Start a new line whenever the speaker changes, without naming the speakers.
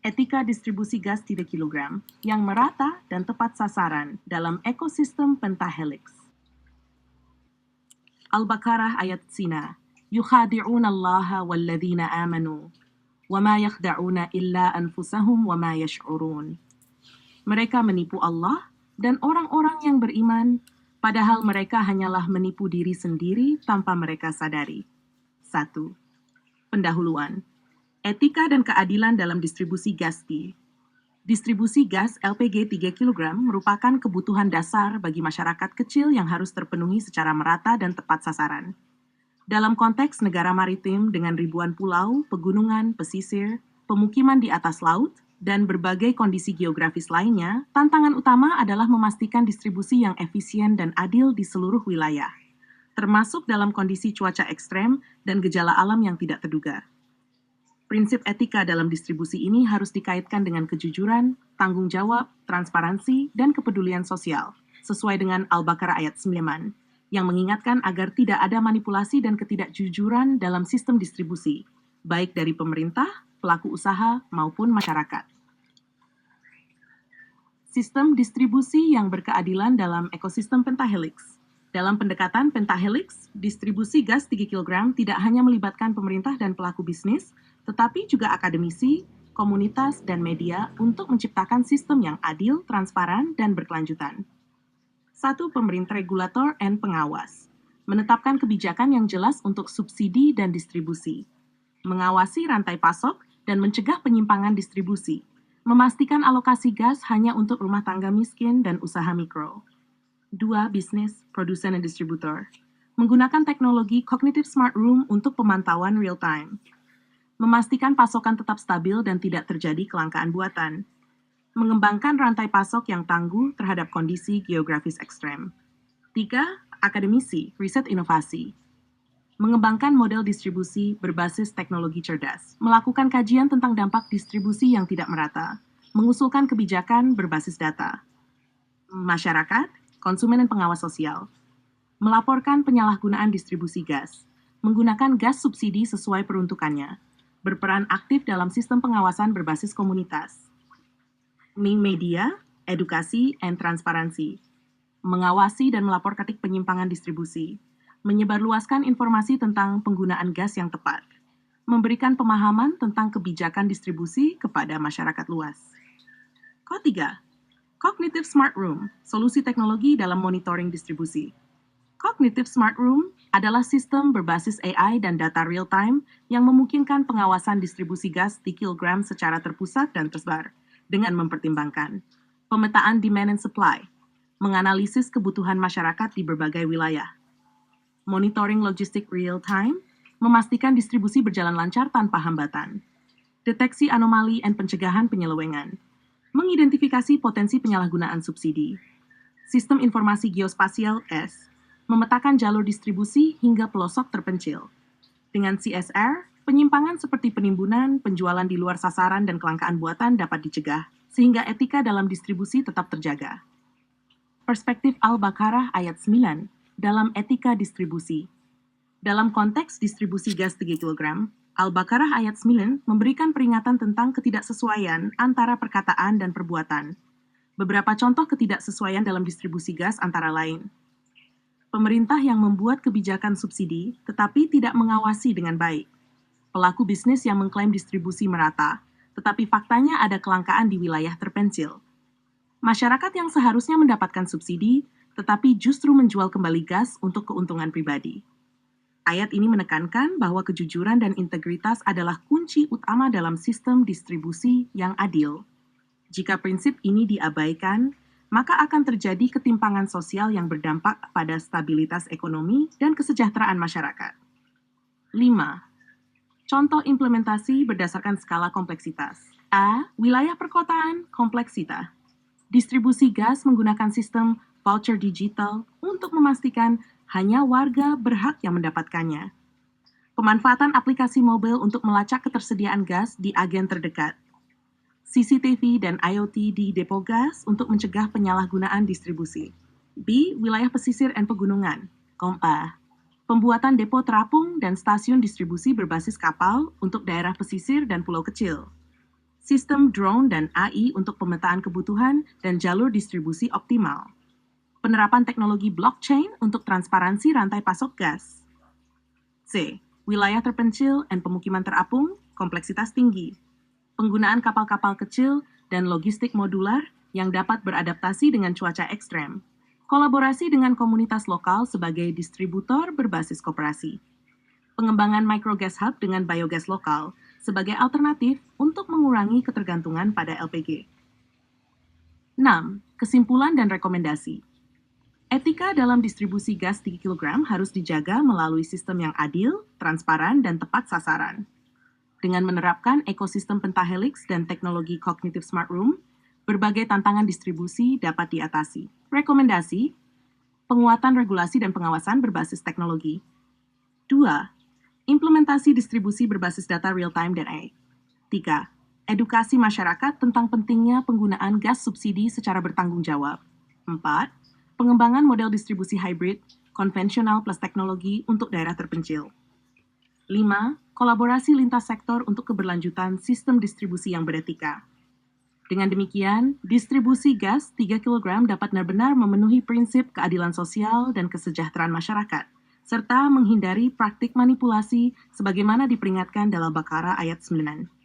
Etika distribusi gas 3 kg yang merata dan tepat sasaran dalam ekosistem pentahelix. Al-Baqarah ayat Sina. Yukhadi'una Allah walladzina amanu wa ma yakhda'una illa anfusahum wa ma yash'urun. Mereka menipu Allah dan orang-orang yang beriman, padahal mereka hanyalah menipu diri sendiri tanpa mereka sadari. 1. Pendahuluan. Etika dan keadilan dalam distribusi gas T. Distribusi gas LPG 3 kg merupakan kebutuhan dasar bagi masyarakat kecil yang harus terpenuhi secara merata dan tepat sasaran. Dalam konteks negara maritim dengan ribuan pulau, pegunungan, pesisir, pemukiman di atas laut, dan berbagai kondisi geografis lainnya, tantangan utama adalah memastikan distribusi yang efisien dan adil di seluruh wilayah, termasuk dalam kondisi cuaca ekstrem dan gejala alam yang tidak terduga. Prinsip etika dalam distribusi ini harus dikaitkan dengan kejujuran, tanggung jawab, transparansi, dan kepedulian sosial, sesuai dengan Al-Baqarah ayat 9, yang mengingatkan agar tidak ada manipulasi dan ketidakjujuran dalam sistem distribusi, baik dari pemerintah, pelaku usaha, maupun masyarakat. Sistem distribusi yang berkeadilan dalam ekosistem pentahelix. Dalam pendekatan pentahelix, distribusi gas 3 kg tidak hanya melibatkan pemerintah dan pelaku bisnis, tetapi juga akademisi, komunitas, dan media untuk menciptakan sistem yang adil, transparan, dan berkelanjutan. 1. Pemerintah regulator dan pengawas. Menetapkan kebijakan yang jelas untuk subsidi dan distribusi. Mengawasi rantai pasok dan mencegah penyimpangan distribusi. Memastikan alokasi gas hanya untuk rumah tangga miskin dan usaha mikro. 2. Bisnis, produsen, dan distributor. Menggunakan teknologi Cognitive Smart Room untuk pemantauan real-time. Memastikan pasokan tetap stabil dan tidak terjadi kelangkaan buatan. Mengembangkan rantai pasok yang tangguh terhadap kondisi geografis ekstrem. 3. Akademisi, riset inovasi. Mengembangkan model distribusi berbasis teknologi cerdas. Melakukan kajian tentang dampak distribusi yang tidak merata. Mengusulkan kebijakan berbasis data. Masyarakat, konsumen, dan pengawas sosial. Melaporkan penyalahgunaan distribusi gas. Menggunakan gas subsidi sesuai peruntukannya. Berperan aktif dalam sistem pengawasan berbasis komunitas. Media, edukasi, dan transparansi. Mengawasi dan melapor ketik penyimpangan distribusi. Menyebarluaskan informasi tentang penggunaan gas yang tepat. Memberikan pemahaman tentang kebijakan distribusi kepada masyarakat luas. Ketiga, Cognitive Smart Room, solusi teknologi dalam monitoring distribusi. Cognitive Smart Room adalah sistem berbasis AI dan data real-time yang memungkinkan pengawasan distribusi gas di kilogram secara terpusat dan tersebar, dengan mempertimbangkan pemetaan demand and supply, menganalisis kebutuhan masyarakat di berbagai wilayah, monitoring logistik real-time, memastikan distribusi berjalan lancar tanpa hambatan, deteksi anomali dan pencegahan penyelewengan, mengidentifikasi potensi penyalahgunaan subsidi, sistem informasi geospasial S, memetakan jalur distribusi hingga pelosok terpencil. Dengan CSR, penyimpangan seperti penimbunan, penjualan di luar sasaran, dan kelangkaan buatan dapat dicegah, sehingga etika dalam distribusi tetap terjaga. Perspektif Al-Baqarah ayat 9 dalam etika distribusi. Dalam konteks distribusi gas 3 kg, Al-Baqarah ayat 9 memberikan peringatan tentang ketidaksesuaian antara perkataan dan perbuatan. Beberapa contoh ketidaksesuaian dalam distribusi gas antara lain. Pemerintah yang membuat kebijakan subsidi tetapi tidak mengawasi dengan baik. Pelaku bisnis yang mengklaim distribusi merata, tetapi faktanya ada kelangkaan di wilayah terpencil. Masyarakat yang seharusnya mendapatkan subsidi, tetapi justru menjual kembali gas untuk keuntungan pribadi. Ayat ini menekankan bahwa kejujuran dan integritas adalah kunci utama dalam sistem distribusi yang adil. Jika prinsip ini diabaikan, maka akan terjadi ketimpangan sosial yang berdampak pada stabilitas ekonomi dan kesejahteraan masyarakat. 5. Contoh implementasi berdasarkan skala kompleksitas. A. Wilayah perkotaan kompleksita. Distribusi gas menggunakan sistem voucher digital untuk memastikan hanya warga berhak yang mendapatkannya. Pemanfaatan aplikasi mobil untuk melacak ketersediaan gas di agen terdekat. CCTV dan IoT di depo gas untuk mencegah penyalahgunaan distribusi. B. Wilayah pesisir dan pegunungan. KOMPA. Pembuatan depo terapung dan stasiun distribusi berbasis kapal untuk daerah pesisir dan pulau kecil. sistem drone dan AI untuk pemetaan kebutuhan dan jalur distribusi optimal, penerapan teknologi blockchain untuk transparansi rantai pasok gas. C. Wilayah terpencil dan pemukiman terapung, kompleksitas tinggi, penggunaan kapal-kapal kecil dan logistik modular yang dapat beradaptasi dengan cuaca ekstrem, kolaborasi dengan komunitas lokal sebagai distributor berbasis koperasi, pengembangan microgas hub dengan biogas lokal sebagai alternatif untuk mengurangi ketergantungan pada LPG. 6. Kesimpulan dan rekomendasi. Etika dalam distribusi gas 3 kg harus dijaga melalui sistem yang adil, transparan, dan tepat sasaran. Dengan menerapkan ekosistem pentahelix dan teknologi cognitive smart room, berbagai tantangan distribusi dapat diatasi. Rekomendasi, penguatan regulasi dan pengawasan berbasis teknologi. 2. Implementasi distribusi berbasis data real-time dan AI. 3. Edukasi masyarakat tentang pentingnya penggunaan gas subsidi secara bertanggung jawab. 4. Pengembangan model distribusi hybrid, konvensional plus teknologi untuk daerah terpencil. 5. Kolaborasi lintas sektor untuk keberlanjutan sistem distribusi yang beretika. Dengan demikian, distribusi gas 3 kg dapat benar-benar memenuhi prinsip keadilan sosial dan kesejahteraan masyarakat, serta menghindari praktik manipulasi sebagaimana diperingatkan dalam Baqarah ayat 9.